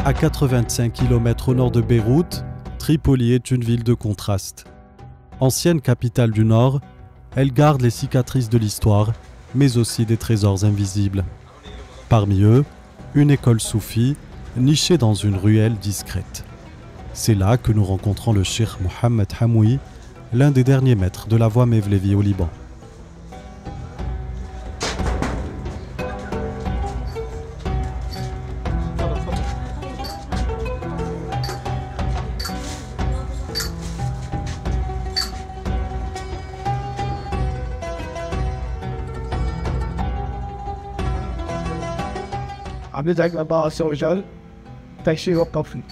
À 85 km au nord de Beyrouth, Tripoli est une ville de contraste. Ancienne capitale du Nord, elle garde les cicatrices de l'histoire, mais aussi des trésors invisibles. Parmi eux, une école soufie, nichée dans une ruelle discrète. C'est là que nous rencontrons le cheikh Mohamed Hamoui, l'un des derniers maîtres de la voie Mevlevi au Liban. عم نزعج من بعض الرجال تيشي يوقفني.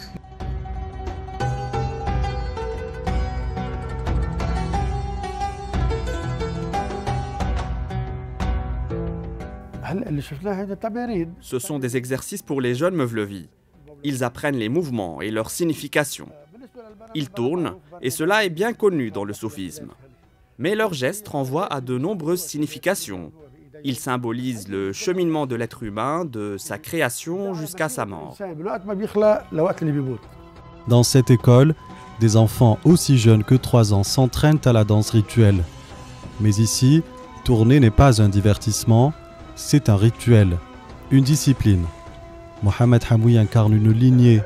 Ce sont des exercices pour les jeunes Mevlevi. Ils apprennent les mouvements et leur signification. Ils tournent, et cela est bien connu dans le soufisme. Mais leurs gestes renvoient à de nombreuses significations. Ils symbolisent le cheminement de l'être humain, de sa création jusqu'à sa mort. Dans cette école, des enfants aussi jeunes que 3 ans s'entraînent à la danse rituelle. Mais ici, tourner n'est pas un divertissement, c'est un rituel, une discipline. Mohamed Hamoui incarne une lignée.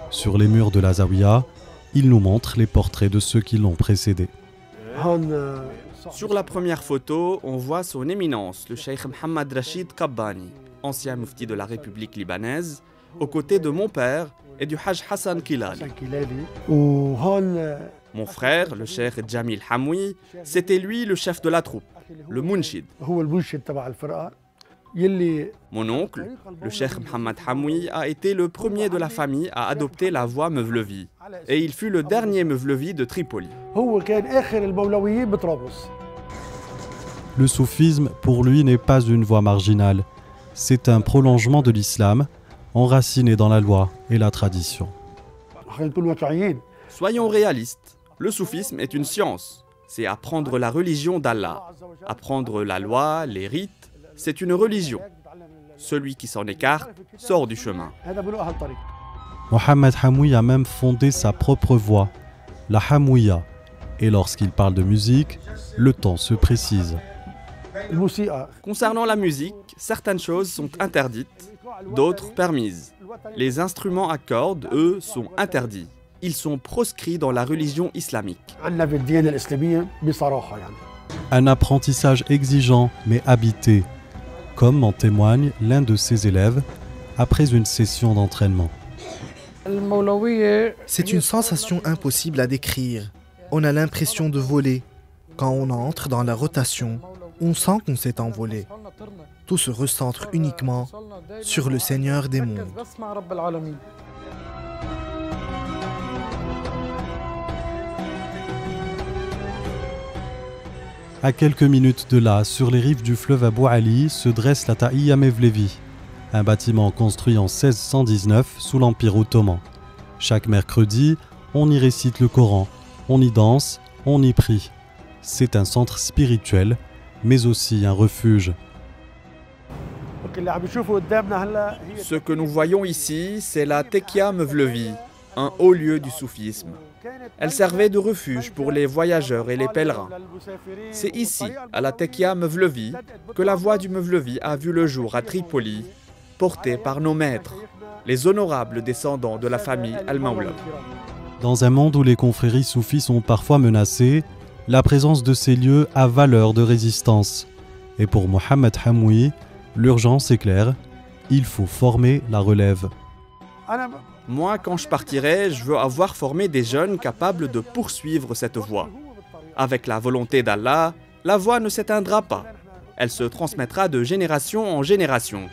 Sur les murs de la Zawiya, il nous montre les portraits de ceux qui l'ont précédé. Sur la première photo, on voit son éminence, le cheikh Mohamed Rachid Kabbani, ancien mufti de la République libanaise, aux côtés de mon père et du Hajj Hassan Kilali. Mon frère, le cheikh Jamil Hamoui, c'était lui le chef de la troupe, le Munshid. Mon oncle, le cheikh Mohamed Hamoui, a été le premier de la famille à adopter la voie Mevlevi. Et il fut le dernier Mevlevi de Tripoli. Le soufisme, pour lui, n'est pas une voie marginale. C'est un prolongement de l'islam, enraciné dans la loi et la tradition. Soyons réalistes, le soufisme est une science. C'est apprendre la religion d'Allah. Apprendre la loi, les rites, c'est une religion. Celui qui s'en écarte sort du chemin. Mohamed Hamoui a même fondé sa propre voie, la Hamouya. Et lorsqu'il parle de musique, le temps se précise. Concernant la musique, certaines choses sont interdites, d'autres permises. Les instruments à cordes, eux, sont interdits. Ils sont proscrits dans la religion islamique. Un apprentissage exigeant mais habité, comme en témoigne l'un de ses élèves après une session d'entraînement. C'est une sensation impossible à décrire. On a l'impression de voler. Quand on entre dans la rotation, on sent qu'on s'est envolé. Tout se recentre uniquement sur le Seigneur des mondes. À quelques minutes de là, sur les rives du fleuve Abou Ali, se dresse la Tahiya Mevlevi, un bâtiment construit en 1619 sous l'Empire ottoman. Chaque mercredi, on y récite le Coran, on y danse, on y prie. C'est un centre spirituel, mais aussi un refuge. Ce que nous voyons ici, c'est la Tekia Mevlevi, un haut lieu du soufisme. Elle servait de refuge pour les voyageurs et les pèlerins. C'est ici, à la Tekia Mevlevi, que la voie du Mevlevi a vu le jour à Tripoli, portée par nos maîtres, les honorables descendants de la famille Al-Mawla. Dans un monde où les confréries soufis sont parfois menacées, la présence de ces lieux a valeur de résistance. Et pour Mohamed Hamoui, l'urgence est claire, il faut former la relève. Moi, quand je partirai, je veux avoir formé des jeunes capables de poursuivre cette voie. Avec la volonté d'Allah, la voie ne s'éteindra pas. Elle se transmettra de génération en génération.